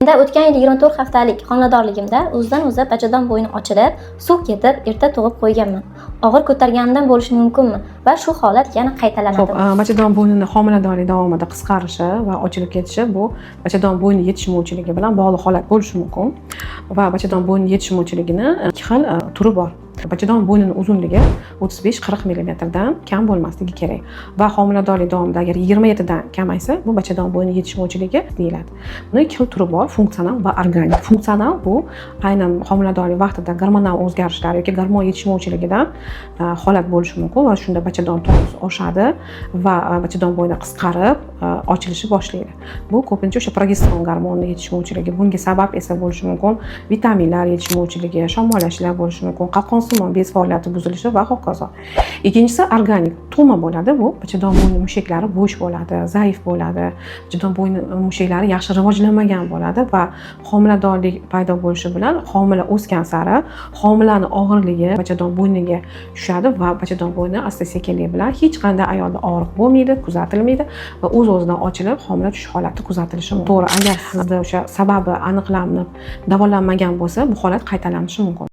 O'tgan yil 24 haftalik homiladorligimda o'zidan-o'zi bachadon bo'yni ochilib, suv ketib, erta tug'ib qo'yganman. Og'ir ko'targanimdan bo'lishi mumkinmi va shu holat yana qaytalanadimi? Xo'p, bachadon bo'ynini homiladorlik davomida qisqarishi va ochilib ketishi bu bachadon bo'yni yetishmovchiligi bilan bog'liq holat bo'lishi mumkin. Va bachadon bo'yni yetishmovchiligini ikki xil turi bor. Bachadon bo'ynining uzunligi 35-40 millimetrdan kam bo'lmasligi kerak va homiladorlik davomida agar 27 dan kamaysa, bu bachadon bo'yni yetishmovchiligi deyiladi. Buning ikki xil turi bor: funksional va organik. Funksional bu aynan homiladorlik vaqtida gormonal o'zgarishlar yoki gormon yetishmovchiligidan holat bo'lishi mumkin va shunda bachadon tonusi oshadi va bachadon bo'yni qisqarib, ochilishni boshlaydi. Bu ko'pincha o'sha progesteron gormoni yetishmovchiligi. Bunga sabab esa bo'lishi mumkin vitaminlar yetishmovchiligi, shamollashlar bo'lishi mumkin, qalqonsimon bez faoliyati buzilishi va hokazo. Ikkinchisi organik. Tug'ma bo'ladi. Bu bachadon bo'yni mushaklari bo'sh bo'ladi, zaif bo'ladi. Bachadon bo'yni mushaklari yaxshi rivojlanmagan bo'ladi va homiladorlik paydo bo'lishi bilan homila o'sgan sari homilani og'irligi bachadon bo'yniga tushadi va bachadon bo'yni asta-sekinlik bilan hech qanday ayolda og'riq bo'lmaydi, kuzatilmaydi va o'z-o'zidan ochilib, homila tushish holati kuzatilishi mumkin. To'g'ri, agar sizda o'sha sababi aniqlanib, davolanmagan bo'lsa, bu holat qaytalanishi mumkin.